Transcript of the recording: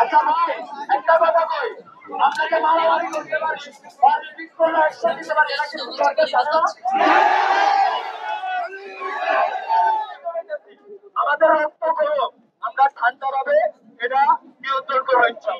আচ্ছা ভাই, একটা কথা কই, আপনাকে মারামারি করতে পারি, অ্যাকশন দিতে পারি, এটা কি সরকার জানে না? আমাদের রক্ত গরম, আমরা ঠান্ডা ভাবে এটা নিয়ন্ত্রণ করে ইচ্ছা